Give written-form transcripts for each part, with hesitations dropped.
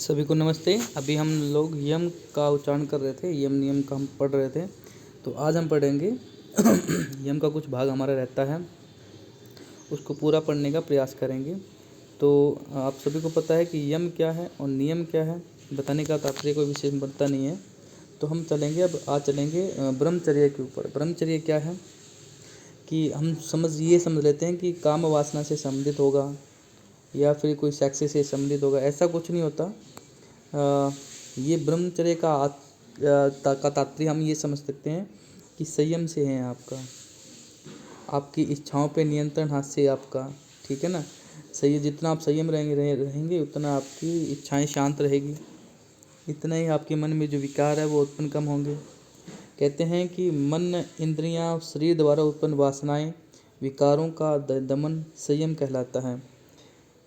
सभी को नमस्ते। अभी हम लोग यम का उच्चारण कर रहे थे, यम नियम का हम पढ़ रहे थे। तो आज हम पढ़ेंगे यम का कुछ भाग हमारा रहता है, उसको पूरा पढ़ने का प्रयास करेंगे। तो आप सभी को पता है कि यम क्या है और नियम क्या है, बताने का तात्पर्य कोई विशेष बनता नहीं है। तो हम चलेंगे, अब आज चलेंगे ब्रह्मचर्य के ऊपर। ब्रह्मचर्य क्या है कि हम समझ लेते हैं कि काम वासना से संबंधित होगा या फिर कोई सेक्स से संबंधित होगा, ऐसा कुछ नहीं होता। ये ब्रह्मचर्य का तात्पर्य हम ये समझ सकते हैं कि संयम से है आपकी इच्छाओं पे नियंत्रण हाथ से आपका, ठीक है ना। सही, जितना आप संयम रहेंगे उतना आपकी इच्छाएं शांत रहेगी, इतना ही आपके मन में जो विकार है वो उत्पन्न कम होंगे। कहते हैं कि मन, इंद्रियां, शरीर द्वारा उत्पन्न वासनाएं, विकारों का दमन संयम कहलाता है।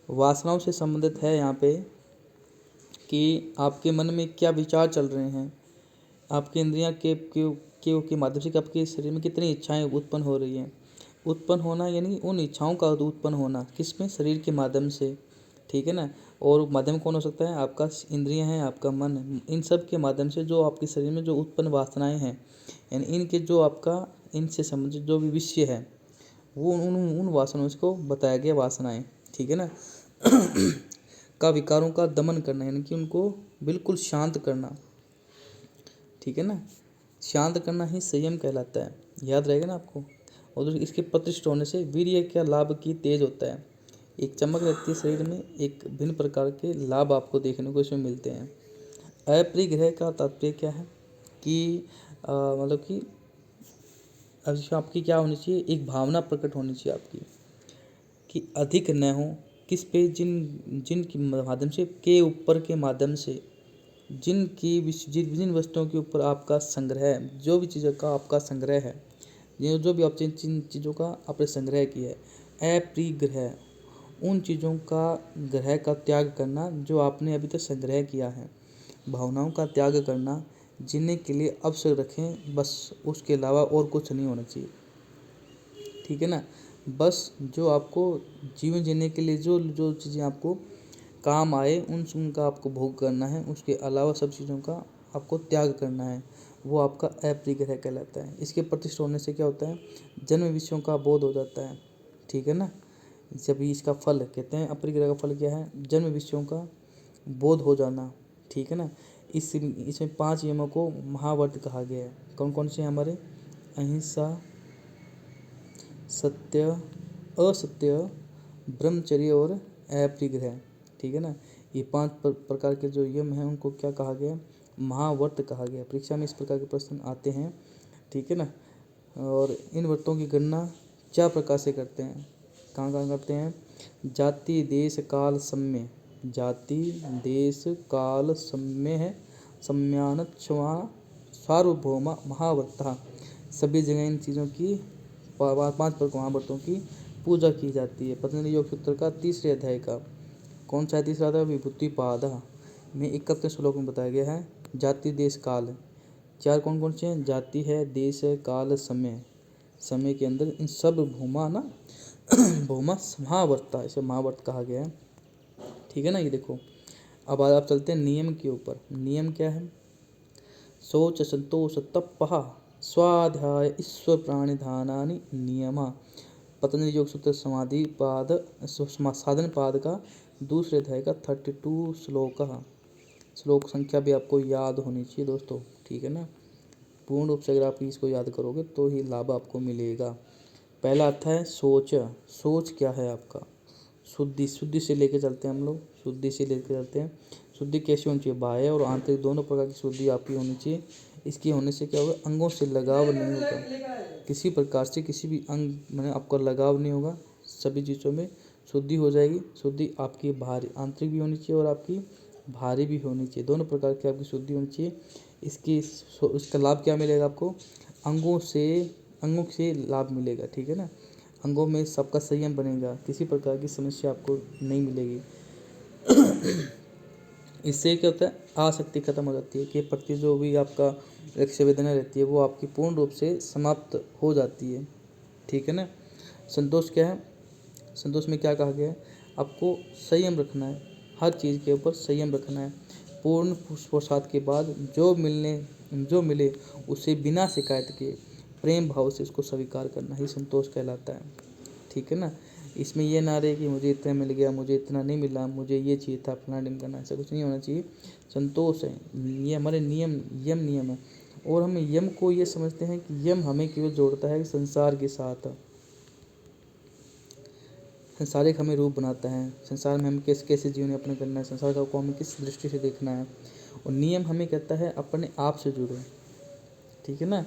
वासनाओं से संबंधित है यहाँ पे कि आपके मन में क्या विचार चल रहे हैं, आपकी इंद्रियां के माध्यम से आपके शरीर में कितनी इच्छाएं उत्पन्न हो रही हैं। उत्पन्न होना यानी उन इच्छाओं का उत्पन्न होना किसमें, शरीर के माध्यम से, ठीक है ना। और माध्यम कौन हो सकता है, आपका इंद्रियां हैं, आपका मन। इन सब के माध्यम से जो आपके शरीर में जो उत्पन्न वासनाएं हैं, यानी इनके जो आपका इनसे संबंधित जो भी विषय है वो उन वासनाओं को बताया गया, वासनाएं, ठीक है ना। का विकारों का दमन करना, यानी कि उनको बिल्कुल शांत करना, ठीक है ना। शांत करना ही संयम कहलाता है, याद रहेगा ना आपको। और इसके प्रतिष्ठ होने से वीर्य क्या लाभ की तेज होता है, एक चमक रहती है शरीर में, एक भिन्न प्रकार के लाभ आपको देखने को इसमें मिलते हैं। अपरिग्रह का तात्पर्य क्या है कि मतलब कि आपकी क्या होनी चाहिए, एक भावना प्रकट होनी चाहिए आपकी कि अधिक न हो किस पे, जिन के माध्यम से, के ऊपर के माध्यम से, जिन वस्तुओं के ऊपर आपका संग्रह, जो भी चीज़ों का आपका संग्रह है, जो भी आप जिन चीज़ों का आपने संग्रह किया है, अप्रिग्रह, उन चीज़ों का ग्रह का त्याग करना जो आपने अभी तक संग्रह किया है, भावनाओं का त्याग करना जिन्हें के लिए अवसर रखें, बस उसके अलावा और कुछ नहीं होना चाहिए, ठीक है ना। बस जो आपको जीवन जीने के लिए जो जो चीज़ें आपको काम आए उनका आपको भोग करना है, उसके अलावा सब चीज़ों का आपको त्याग करना है, वो आपका अपरिग्रह कहलाता है। इसके प्रतिष्ठ होने से क्या होता है, जन्म विषयों का बोध हो जाता है, ठीक है ना। जब इसका फल कहते हैं, अपरिग्रह का फल क्या है, जन्म विषयों का बोध हो जाना, ठीक है ना। इसमें 5 नियमों को महाव्रत कहा गया है। कौन कौन से हमारे, अहिंसा, सत्य, असत्य, ब्रह्मचर्य और अपरिग्रह, ठीक है ना। ये 5 प्रकार के जो यम हैं उनको क्या कहा गया, महाव्रत कहा गया। परीक्षा में इस प्रकार के प्रश्न आते हैं, ठीक है ना। और इन व्रतों की गणना 4 प्रकार से करते हैं। कहाँ कहाँ करते हैं, जाति देश काल सम्य, जाति देश काल सम्य है, सम्यान क्षमा सार्वभौम महाव्रत, सभी जगह इन चीज़ों की 5 महाव्रतों की पूजा की जाती है। पतंजलि योग सूत्र का 3रे अध्याय का कौन सा 3रा अध्याय, विभूतिपाद में 31 श्लोक में बताया गया है जाति देश काल। 4 कौन कौन से हैं, जाति है, देश है, काल, समय। समय के अंदर इन सब भूमा ना भूमा महाव्रता, इसे महाव्रत कहा गया है, ठीक है ना। ये देखो, अब आप चलते हैं नियम के ऊपर। नियम क्या है, शौच संतोष तपः स्वाध्याय ईश्वर प्राणिधानानि नियमा। पतंजलि योग सूत्र समाधि पाद साधन पाद का 2रे अध्याय का 32 श्लोक संख्या भी आपको याद होनी चाहिए दोस्तों, ठीक है ना। पूर्ण रूप से अगर आप इसको याद करोगे तो ही लाभ आपको मिलेगा। पहला अर्थ है सोच। सोच क्या है आपका, शुद्धि से लेके चलते हैं हम लोग, शुद्धि से लेके चलते हैं। शुद्धि कैसी होनी चाहिए, बाह्य और आंतरिक दोनों प्रकार की शुद्धि आपकी होनी चाहिए। इसकी होने से क्या होगा, अंगों से लगाव नहीं होगा, किसी प्रकार से किसी भी अंग में आपका लगाव नहीं होगा, सभी चीज़ों में शुद्धि हो जाएगी। शुद्धि आपकी बाहरी आंतरिक भी होनी चाहिए और आपकी बाहरी भी होनी चाहिए, दोनों प्रकार की आपकी शुद्धि होनी चाहिए। इसका लाभ क्या मिलेगा आपको, अंगों से लाभ मिलेगा, ठीक है ना। अंगों में सबका संयम बनेगा, किसी प्रकार की समस्या आपको नहीं मिलेगी। इससे क्या होता है, आसक्ति खत्म हो जाती है कि प्रति जो भी आपका लक्ष्य वेदना रहती है वो आपकी पूर्ण रूप से समाप्त हो जाती है, ठीक है ना। संतोष क्या है, संतोष में क्या कहा गया है, आपको संयम रखना है, हर चीज़ के ऊपर संयम रखना है। पूर्ण पुरुषार्थ के बाद जो मिले उसे बिना शिकायत के प्रेम भाव से उसको स्वीकार करना ही संतोष कहलाता है। ठीक है ना। इसमें ये ना रहे कि मुझे इतना मिल गया, मुझे इतना नहीं मिला, मुझे ये चाहिए था, फलाना ढिमकाना करना, ऐसा कुछ नहीं होना चाहिए। संतोष है, ये हमारे नियम है। और हम यम को ये समझते हैं कि यम हमें केवल जोड़ता है संसार के साथ, संसारिक हमें रूप बनाता है, संसार में हम कैसे जीवन यापन करना है, संसार को हमें किस दृष्टि से देखना है। और नियम हमें कहता है अपने आप से जुड़ो। ठीक है ना,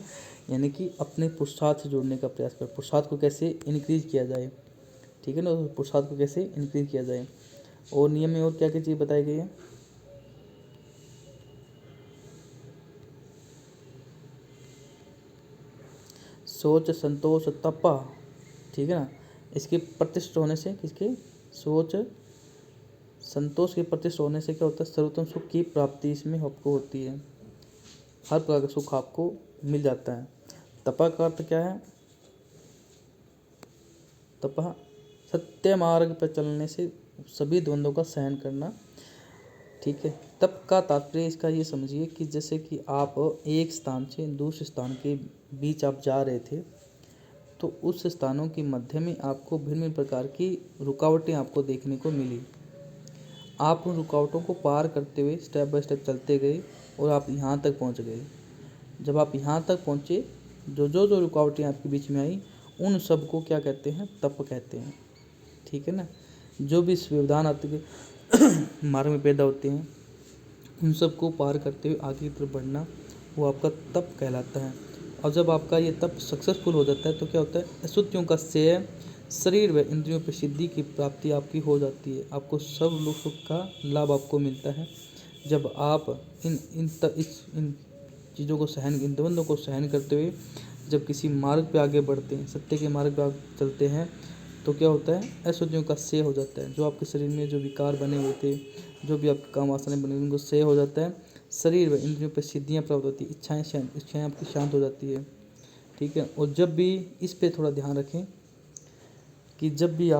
यानी कि अपने पुरुषार्थ से जुड़ने का प्रयास करो। पुरुषार्थ को कैसे इंक्रीज किया जाए, ठीक है ना, पुरुषार्थ को कैसे इंक्रीज किया जाए। और नियम में और क्या क्या चीज़ बताई गई है। सोच, संतोष, तप, ठीक है ना, इसके प्रतिष्ठ होने से, किसके, सोच संतोष के प्रतिष्ठ होने से क्या होता है, सर्वोत्तम सुख की प्राप्ति इसमें आपको होती है। हर प्रकार का सुख आपको मिल जाता है। तपा का अर्थ क्या है, तपः सत्य मार्ग पर चलने से सभी द्वंद्वों का सहन करना। ठीक है। तप का तात्पर्य इसका ये समझिए कि जैसे कि आप एक स्थान से दूसरे स्थान के बीच आप जा रहे थे, तो उस स्थानों के मध्य में आपको भिन्न भिन्न प्रकार की रुकावटें आपको देखने को मिली। आप उन रुकावटों को पार करते हुए स्टेप बाय स्टेप चलते गए और आप यहाँ तक पहुँच गए। जब आप यहाँ तक पहुँचे, जो रुकावटें आपके बीच में आई, उन सब को क्या कहते हैं, तप कहते हैं। ठीक है ना। जो भी व्यवधान आपके मार्ग में पैदा होते हैं, उन सब को पार करते हुए आगे की तरफ बढ़ना, वो आपका तप कहलाता है। और जब आपका ये तप सक्सेसफुल हो जाता है तो क्या होता है, अशुद्धियों का क्षय, शरीर व इंद्रियों पर सिद्धि की प्राप्ति आपकी हो जाती है। आपको सब लोग सुख का लाभ आपको मिलता है जब आप इन चीज़ों को इन द्वंद्वों को सहन करते हुए जब किसी मार्ग पे आगे बढ़ते हैं, सत्य के मार्ग पे आगे चलते हैं, तो क्या होता है, अशुद्धियों का क्षय हो जाता है। जो आपके शरीर में जो विकार बने हुए थे, जो भी आपके काम वासनाएं बने हुए, उनको क्षय हो जाता है। शरीर व इंद्रियों पर सिद्धियाँ प्राप्त होती है, इच्छाएं आपकी शांत हो जाती है। ठीक है। और जब भी इस पे थोड़ा ध्यान रखें कि जब भी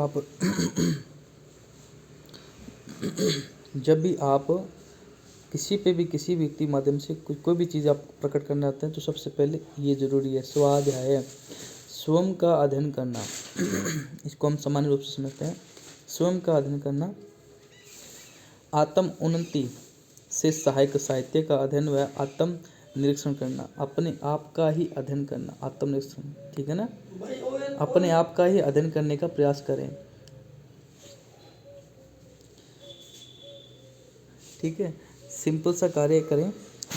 आप किसी पे भी किसी व्यक्ति माध्यम से कोई भी चीज़ आप प्रकट करना चाहते हैं, तो सबसे पहले ये जरूरी है, स्वाध्याय, स्वयं का अध्ययन करना। इसको हम सामान्य रूप से समझते हैं, स्वयं का अध्ययन करना। आत्म उन्नति से सहायक साहित्य का अध्ययन व आत्म निरीक्षण करना, अपने आप का ही अध्ययन करना, आत्मनिरीक्षण। ठीक है ना, अपने आप का ही अध्ययन करने का प्रयास करें। ठीक है, सिंपल सा कार्य करें।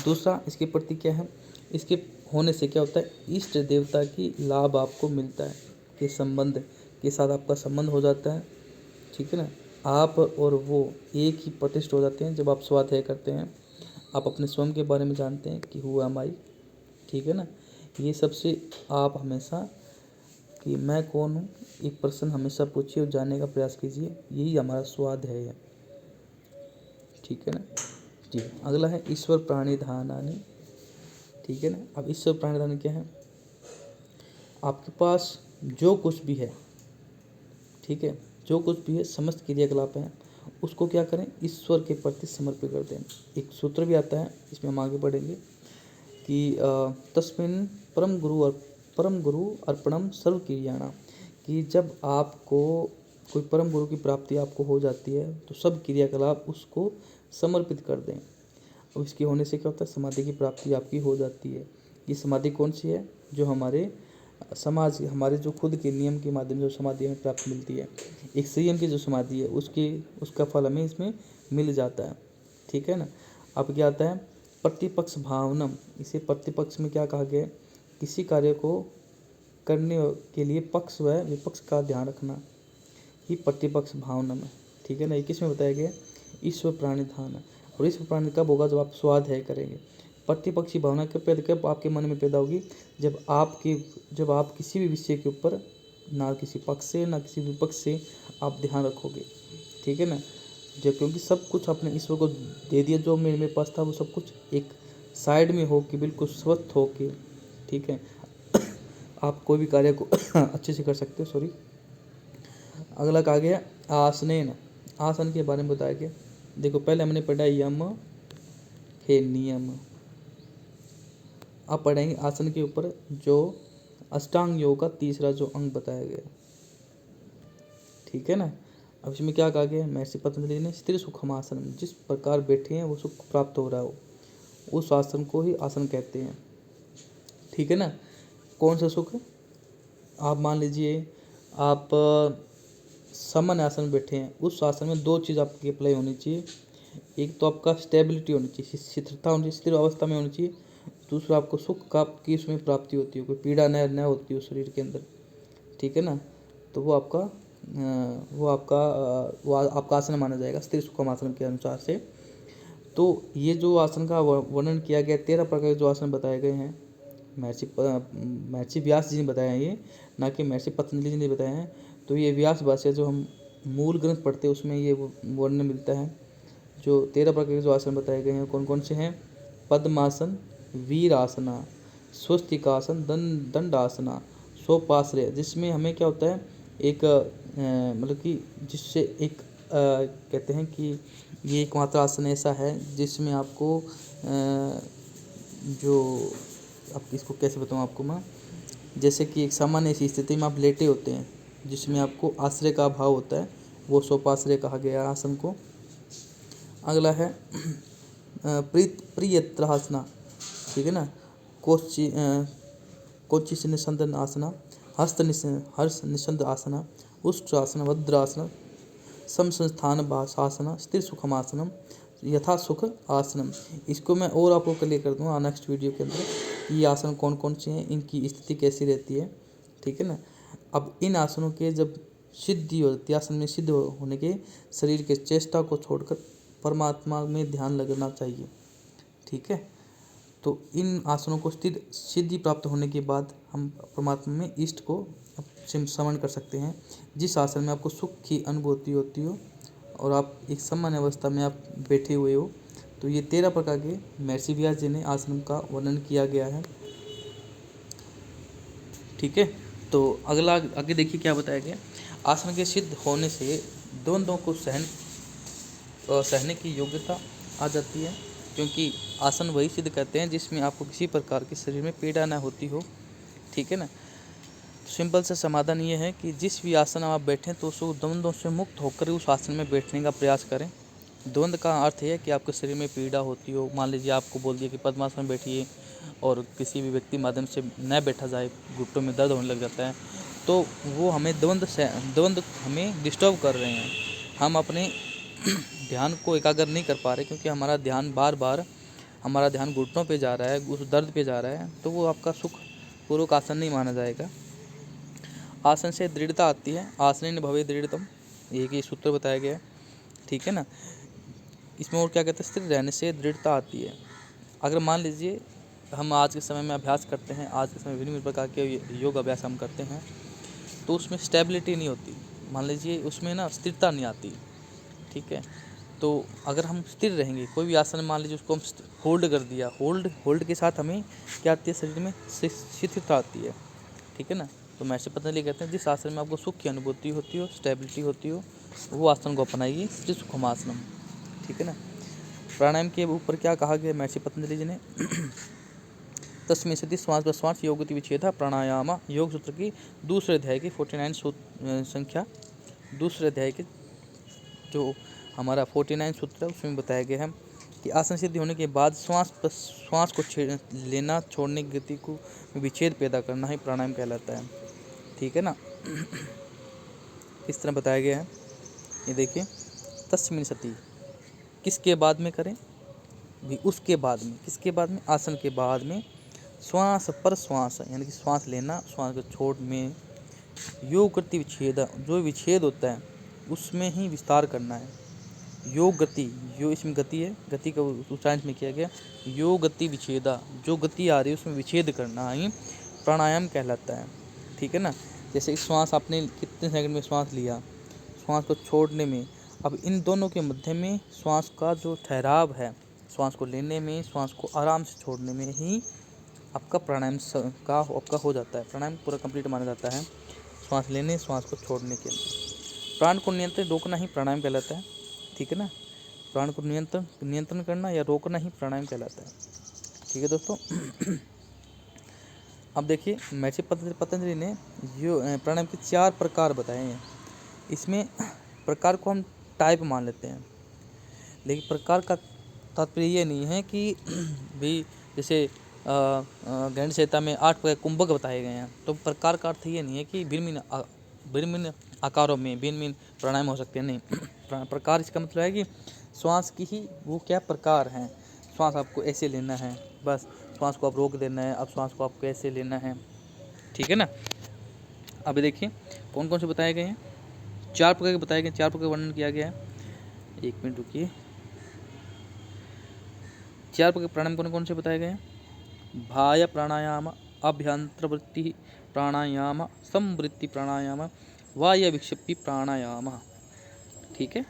दूसरा, इसके प्रति क्या है, इसके होने से क्या होता है, इष्ट देवता की लाभ आपको मिलता है, के संबंध के साथ आपका संबंध हो जाता है। ठीक है ना, आप और वो एक ही प्रतिष्ठ हो जाते हैं। जब आप स्वाध्याय करते हैं, आप अपने स्वयं के बारे में जानते हैं कि हुआ हमारी, ठीक है ना, ये सबसे आप हमेशा कि मैं कौन हूँ, एक प्रश्न हमेशा पूछिए और जानने का प्रयास कीजिए, यही हमारा स्वाध्याय है। ठीक है ना जी। अगला है ईश्वर प्राणिधानानि। ठीक है ना। अब ईश्वर प्राणिधान क्या है, आपके पास जो कुछ भी है, ठीक है, जो कुछ भी है, समस्त क्रियाकलाप हैं, उसको क्या करें, ईश्वर के प्रति समर्पित कर दें। एक सूत्र भी आता है, इसमें हम आगे बढ़ेंगे कि तस्मिन् परम गुरु अर्पणम सर्व क्रियाणाम, कि जब आपको कोई परम गुरु की प्राप्ति आपको हो जाती है, तो सब क्रियाकलाप उसको समर्पित कर दें। और इसके होने से क्या होता है, समाधि की प्राप्ति आपकी हो जाती है। ये समाधि कौन सी है, जो हमारे हमारे जो खुद के नियम के माध्यम से जो समाधि हमें प्राप्त मिलती है, एक संयम की जो समाधि है, उसका फल हमें इसमें मिल जाता है। ठीक है ना। अब क्या आता है, प्रतिपक्ष भावनम। इसे प्रतिपक्ष में क्या कहा गया है, किसी कार्य को करने के लिए पक्ष व विपक्ष का ध्यान रखना ही प्रतिपक्ष भावनम है। ठीक है ना। ये किसमें बताया गया, ईश्वर प्राणिधान। और ईश्वर प्राणि कब होगा, जब आप स्वाध्याय करेंगे। प्रतिपक्षी भावना कब आपके मन में पैदा होगी, जब आप किसी भी विषय के ऊपर ना किसी पक्ष से ना किसी विपक्ष से आप ध्यान रखोगे। ठीक है ना। जब क्योंकि सब कुछ अपने ईश्वर को दे दिया, जो मेरे पास था वो सब कुछ एक साइड में हो के, बिल्कुल स्वस्थ हो के, ठीक है, आप कोई भी कार्य को अच्छे से कर सकते हो। सॉरी। अगला कहा गया आसनेन। आसन के बारे में बताया गया। देखो, पहले हमने पढ़ा यम, है नियम। अब पढ़ेंगे आसन के ऊपर जो अष्टांग योग का तीसरा जो अंग बताया गया, ठीक है ना। अब इसमें क्या कहा गया, महर्षि पतंजलि ने स्थिर सुखम आसन, जिस प्रकार बैठे हैं वो सुख प्राप्त हो रहा हो उस आसन को ही आसन कहते हैं, ठीक है ना। कौन सा सुख, आप मान लीजिए आप सामान्य आसन में बैठे हैं, उस आसन में दो चीज़ आपकी अप्लाई होनी चाहिए। एक तो आपका स्टेबिलिटी होनी चाहिए, स्थिरता होनी चाहिए, स्थिर अवस्था में होनी चाहिए। दूसरा आपको सुख का की उसमें प्राप्ति होती है, कोई पीड़ा न होती है उस शरीर के अंदर, ठीक है ना। तो वो आपका आसन माना जाएगा स्थिर सुखम आसन के अनुसार से। तो ये जो आसन का वर्णन किया गया 13 प्रकार के जो आसन बताए गए हैं, महर्षि व्यास जी ने बताया है ये, ना कि महर्षि पतंजलि जी ने बताया है। तो ये व्यास भाष्य जो हम मूल ग्रंथ पढ़ते हैं उसमें ये वर्णन मिलता है। जो 13 प्रकार के जो आसन बताए गए हैं कौन कौन से हैं, पद्मासन, वीरासना, स्वस्तिकासन, दंडासना, सोपाश्रय, जिसमें हमें क्या होता है एक मतलब कि जिससे एक कहते हैं कि ये एकमात्र आसन ऐसा है जिसमें आपको जो अब इसको कैसे बताऊँ आपको मैं, जैसे कि एक सामान्य सी स्थिति में आप लेटे होते हैं जिसमें आपको आश्रय का अभाव होता है, वो सोपाश्रय कहा गया आसन को। अगला है प्रियत्रासना, ठीक है ना, कोचि निसंदन आसना, हर्ष निसंद आसना, उष्ट्रासन, वज्रासन, समसंस्थान आसना, स्थिर सुखम आसनम, यथा सुख आसनम। इसको मैं और आपको क्लियर कर दूँगा नेक्स्ट वीडियो के अंदर, ये आसन कौन कौन से हैं, इनकी स्थिति कैसी रहती है, ठीक है ना। अब इन आसनों के जब सिद्धि होती है, आसन में सिद्ध होने के शरीर के चेष्टा को छोड़कर परमात्मा में ध्यान लगना चाहिए, ठीक है। तो इन आसनों को सिद्धि प्राप्त होने के बाद हम परमात्मा में इष्ट को समन कर सकते हैं। जिस आसन में आपको सुख की अनुभूति होती हो और आप एक सामान्य अवस्था में आप बैठे हुए हो, तो ये 13 प्रकार के महर्षि व्यास जी ने आसन का वर्णन किया गया है, ठीक है। तो अगला आगे देखिए क्या बताया गया, आसन के सिद्ध होने से द्वंद्वों को सहने की योग्यता आ जाती है, क्योंकि आसन वही सिद्ध करते हैं जिसमें आपको किसी प्रकार की शरीर में पीड़ा ना होती हो, ठीक है ना। सिंपल सा समाधान ये है कि जिस भी आसन आप बैठें तो उसको द्वंद्वों से मुक्त होकर उस आसन में बैठने का प्रयास करें। द्वंद्व का अर्थ है कि आपके शरीर में पीड़ा होती हो, मान लीजिए आपको बोल दिया कि पद्मासन में बैठिए और किसी भी व्यक्ति माध्यम से न बैठा जाए, घुटनों में दर्द होने लग जाता है, तो वो हमें द्वंद्व हमें डिस्टर्ब कर रहे हैं। हम अपने ध्यान को एकाग्र नहीं कर पा रहे क्योंकि हमारा ध्यान घुटनों पे जा रहा है, उस दर्द पे जा रहा है, तो वो आपका सुख पूर्वक आसन नहीं माना जाएगा। आसन से दृढ़ता आती है, आसनेन भवे दृढ़तम, एक ये सूत्र बताया गया है, ठीक है ना। इसमें और क्या कहते हैं, स्थिर रहने से दृढ़ता आती है। अगर मान लीजिए हम आज के समय में अभ्यास करते हैं, आज के समय विभिन्न प्रकार के योग अभ्यास हम करते हैं, तो उसमें स्टेबिलिटी नहीं होती, मान लीजिए उसमें ना स्थिरता नहीं आती, ठीक है। तो अगर हम स्थिर रहेंगे, कोई भी आसन मान लीजिए उसको हम होल्ड कर दिया, होल्ड के साथ हमें क्या आती है, शरीर में शिथिलता आती है, ठीक है ना। तो महर्षि पतंजलि कहते हैं जिस आसन में आपको सुख की अनुभूति होती हो, स्टेबिलिटी होती हो, वो आसन को अपनाइए, स्थिर सुखम आसनम, ठीक है ना। प्राणायाम के ऊपर क्या कहा गया महर्षि पतंजलि जी ने, तस्मै सति श्वास प्रश्वास योगति विच्छेद प्राणायाम, योग सूत्र की दूसरे अध्याय की 49 संख्या, दूसरे अध्याय के जो हमारा 49 सूत्र है उसमें बताया गया है कि आसन सिद्धि होने के बाद श्वास को लेना छोड़ने की गति को विच्छेद पैदा करना ही प्राणायाम कहलाता है, ठीक है ना। किस तरह बताया गया है ये देखिए, तस्मिन् सति, किसके बाद में करें भी, उसके बाद में, किसके बाद में, आसन के बाद में, श्वास पर श्वास यानी कि श्वास लेना, श्वास को छोड़ में, योग गति विच्छेद, जो विच्छेद होता है उसमें ही विस्तार करना है। योग गति, योग इसमें गति है, गति का उच्चारण में किया गया, योग गति विच्छेदा, जो गति आ रही है उसमें विच्छेद करना ही प्राणायाम कहलाता है, ठीक है ना। जैसे श्वास आपने कितने सेकंड में श्वास लिया, श्वास को छोड़ने में, अब इन दोनों के मध्य में श्वास का जो ठहराव है, श्वास को लेने में, श्वास को आराम से छोड़ने में ही आपका प्राणायाम का आपका हो जाता है, प्राणायाम पूरा कंप्लीट माना जाता है। श्वास लेने, श्वास को छोड़ने के अंदर प्राण को नियंत्रित रोकना ही प्राणायाम कहलाता है, ठीक है ना। प्राण को नियंत्रण करना या रोकना ही प्राणायाम कहलाता है। ठीक है दोस्तों। अब देखिए महर्षि पतंजलि ने प्राणायाम के 4 प्रकार बताए हैं। इसमें प्रकार को हम टाइप मान लेते हैं, लेकिन प्रकार का तात्पर्य ये नहीं है कि भी जैसे गणित संहिता में 8 प्रकार कुंभक बताए गए हैं, तो प्रकार का अर्थ ये नहीं है कि भिन्न भिन्न आकारों में भिन्न भिन्न प्राणायाम हो सकते हैं, नहीं। प्रकार इसका मतलब है कि श्वास की ही वो क्या प्रकार हैं। श्वास आपको ऐसे लेना है, बस श्वास को आप रोक देना है, अब श्वास को आपको ऐसे लेना है। ठीक है ना। अभी देखिए कौन कौन से बताए गए हैं। 4 प्रकार के बताए गए, 4 प्रकार का वर्णन किया गया है। 1 मिनट रुकिए। 4 प्रकार प्राणायाम कौन कौन से बताए गए हैं। बाह्य प्राणायाम, अभ्यंतरवृत्ति प्राणायाम, समवृत्ति प्राणायाम, वायु विक्षेपी प्राणायाम। ठीक है।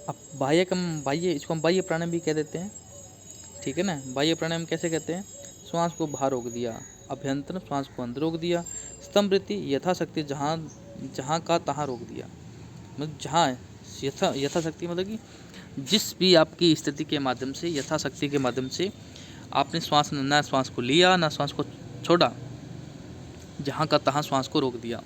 अब बाह्य इसको हम बाह्य प्राणायाम भी कह देते हैं। ठीक है ना। बाह्य प्राणायाम कैसे कहते हैं। श्वास को बाहर रोक दिया, अभ्यंतर श्वास को अंदर रोक दिया, स्तंभवृत्ति यथाशक्ति जहाँ का तहाँ रोक दिया। मतलब जहाँ यथाशक्ति मतलब कि जिस भी आपकी स्थिति के माध्यम से, यथाशक्ति के माध्यम से आपने श्वास को लिया ना श्वास को छोड़ा, जहाँ का तहाँ श्वास को रोक दिया।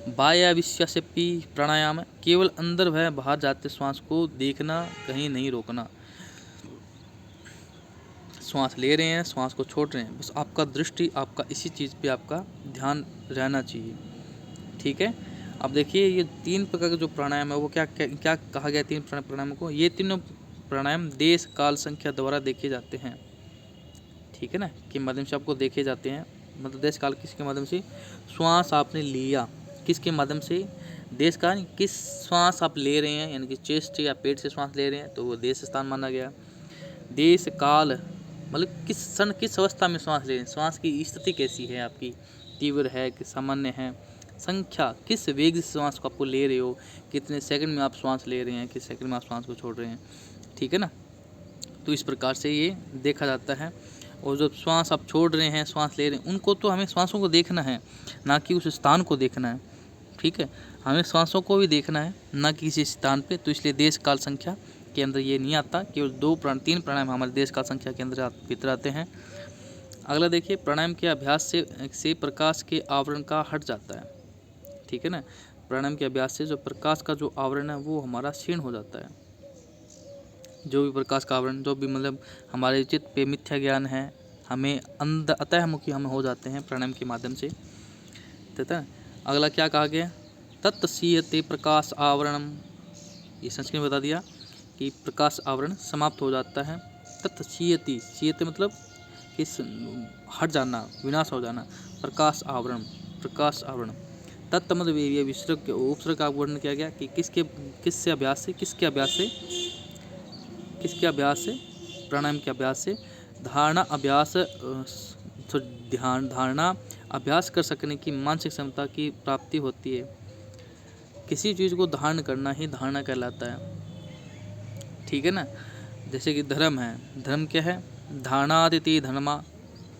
बाह्य विक्षेपी प्राणायाम, केवल अंदर व बाहर जाते श्वास को देखना, कहीं नहीं रोकना। श्वास ले रहे हैं, श्वास को छोड़ रहे हैं, बस आपका दृष्टि आपका इसी चीज़ पे आपका ध्यान रहना चाहिए। ठीक है। अब देखिए ये 3 प्रकार के जो प्राणायाम है वो क्या कहा गया 3 प्राणायाम को। ये तीनों प्राणायाम देश काल संख्या द्वारा देखे जाते हैं। ठीक है ना, के माध्यम से आपको देखे जाते हैं। मतलब देश काल किसके माध्यम से, श्वास आपने लिया किसके माध्यम से, देश काल किस श्वास आप ले रहे हैं, यानी कि चेस्ट या पेट से श्वास ले रहे हैं तो वो देश स्थान माना गया। देश काल मतलब किस अवस्था में श्वास ले रहे हैं, श्वास की स्थिति कैसी है आपकी, तीव्र है कि सामान्य है। संख्या किस वेग से श्वास को आपको ले रहे हो, कितने सेकंड में आप श्वास ले रहे हैं, किस सेकंड में आप श्वास को छोड़ रहे हैं। ठीक है ना। तो इस प्रकार से ये देखा जाता है। और जब श्वास आप छोड़ रहे हैं, श्वास ले रहे हैं, उनको तो हमें श्वासों को देखना है, ना कि उस स्थान को देखना है। ठीक है। हमें श्वासों को भी देखना है, ना कि किसी स्थान पे। तो इसलिए देश काल संख्या के अंदर ये नहीं आता। केवल 3 प्राणायाम हमारे देश काल संख्या के अंदर भीतर आते हैं। अगला देखिए प्राणायाम के अभ्यास से प्रकाश के आवरण का हट जाता है। ठीक है ना। प्राणायाम के अभ्यास से जो प्रकाश का जो आवरण है वो हमारा क्षीण हो जाता है। जो भी प्रकाश का आवरण, जो भी मतलब हमारे चित्त पे मिथ्या ज्ञान है, हमें अंतःमुखी हम हो जाते हैं प्राणायाम के माध्यम से। तथा अगला क्या कहा गया, तत्सीयते प्रकाश आवरणम। ये संस्कृत में बता दिया कि प्रकाश आवरण समाप्त हो जाता है। तत्सीयति, सीयते मतलब कि हट जाना, विनाश हो जाना। प्रकाश आवरण तत्त मतलब ये विसर्ग उपसर्ग का वर्णन किया गया कि किसके अभ्यास से प्राणायाम के अभ्यास से धारणा अभ्यास कर सकने की मानसिक क्षमता की प्राप्ति होती है। किसी चीज़ को धारण करना ही धारणा कहलाता है। ठीक है ना। जैसे कि धर्म है, धर्म क्या है, धारणादिति धर्मा,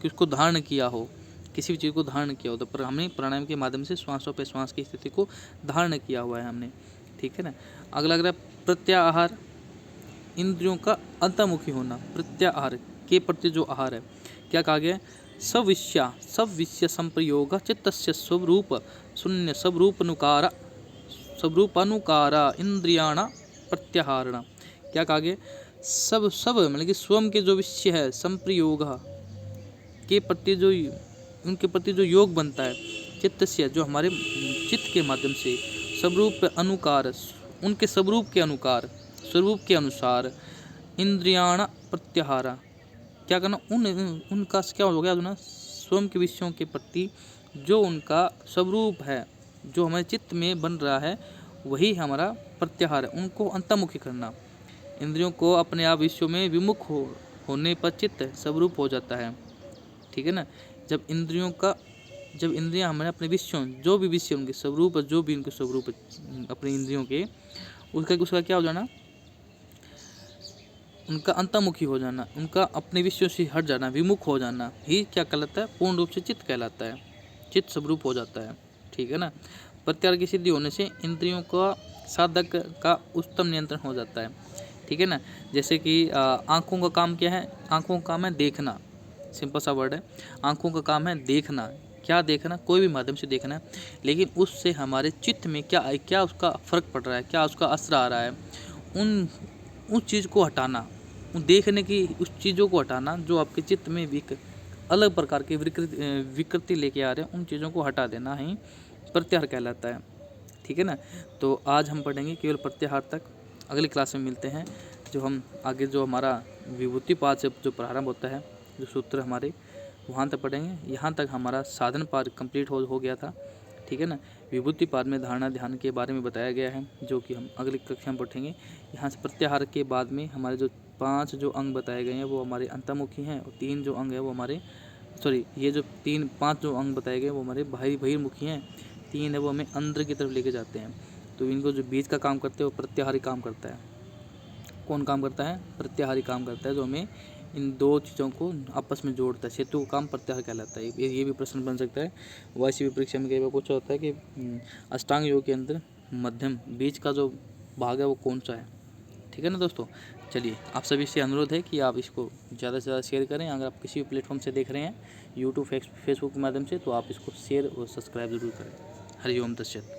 कि उसको धारण किया हो, किसी भी चीज़ को धारण किया हो। तो पर हमने प्राणायाम के माध्यम से श्वासों पे श्वास की स्थिति को धारण किया हुआ है हमने। ठीक है ना। अगला प्रत्याहार, इंद्रियों का अंतर्मुखी होना। प्रत्याहार के प्रति जो आहार है, क्या कहा गया, सविष्य संप्रयोग चित्तस्य स्वरूप शून्य स्वरूपानुकारा इंद्रियाणा प्रत्याहारणा। क्या कहा गया, सब मतलब कि स्वयं के जो विषय है, संप्रयोग के प्रति जो उनके प्रति जो योग बनता है, चित्त से जो हमारे चित्त के माध्यम से, स्वरूप अनुकार उनके स्वरूप के अनुसार, इंद्रियाण प्रत्याहारा, क्या करना, उनका क्या हो गया ना, स्वयं के विषयों के प्रति जो उनका स्वरूप है, जो हमारे चित्त में बन रहा है, वही हमारा प्रत्याहार है। उनको अंतर्मुखी करना। इंद्रियों को अपने आप विषयों में विमुख होने पर चित्त स्वरूप हो जाता है। ठीक है ना। जब इंद्रियां हमारे अपने विषयों, जो भी विषय उनके स्वरूप, जो भी उनके स्वरूप अपने इंद्रियों के, उसका क्या हो जाना, उनका अंतर्मुखी हो जाना, उनका अपने विषयों से हट जाना, विमुख हो जाना ही क्या कहलाता है, पूर्ण रूप से चित्त कहलाता है। चित्त स्वरूप हो जाता है। ठीक है ना। प्रत्याहार की सिद्धि होने से इंद्रियों का साधक का उच्चतम नियंत्रण हो जाता है, ठीक है ना। जैसे कि आँखों का काम क्या है, आँखों का काम है देखना, सिंपल सा वर्ड है, आँखों का काम है देखना। क्या देखना, कोई भी माध्यम से देखना है, लेकिन उससे हमारे चित्त में क्या उसका फ़र्क पड़ रहा है, क्या उसका असर आ रहा है, उस चीज़ को हटाना, उन देखने की उस चीज़ों को हटाना जो आपके चित्त में अलग प्रकार की विकृति लेके आ रहे हैं, उन चीज़ों को हटा देना ही प्रत्याहार कहलाता है, ठीक है ना। तो आज हम पढ़ेंगे केवल प्रत्याहार तक। अगली क्लास में मिलते हैं, जो हम आगे जो हमारा विभूतिपाद से जो प्रारंभ होता है, जो सूत्र हमारे वहाँ तक पढ़ेंगे। यहाँ तक हमारा साधन पाद कंप्लीट हो गया था, ठीक है ना। विभूतिपाद में धारणा ध्यान के बारे में बताया गया है, जो कि हम अगली कक्षा में पढ़ेंगे। यहाँ से प्रत्याहार के बाद में हमारे जो 5 जो अंग बताए गए हैं वो हमारे अंतर्मुखी हैं, और 3 जो अंग है वो हमारे ये जो 5 जो अंग बताए गए वो हमारे बहिर्मुखी हैं, 3 है वो हमें अंदर की तरफ लेके जाते हैं। तो इनको जो बीज का काम करते हैं वो प्रत्याहारी काम करता है। कौन काम करता है, प्रत्याहारी काम करता है, जो हमें इन 2 चीज़ों को आपस में जोड़ता है। सेतु का काम प्रत्याहार कहलाता है। ये भी प्रश्न बन सकता है, वैसे भी परीक्षा में कई बार पूछा होता है कि अष्टांग योग के अंदर मध्यम बीज का जो भाग है वो कौन सा है, ठीक है ना दोस्तों। चलिए, आप सभी से अनुरोध है कि आप इसको ज़्यादा से ज़्यादा शेयर करें। अगर आप किसी भी प्लेटफॉर्म से देख रहे हैं, यूट्यूब फेसबुक के माध्यम से, तो आप इसको शेयर और सब्सक्राइब ज़रूर करें। हरि ओम तत्सत।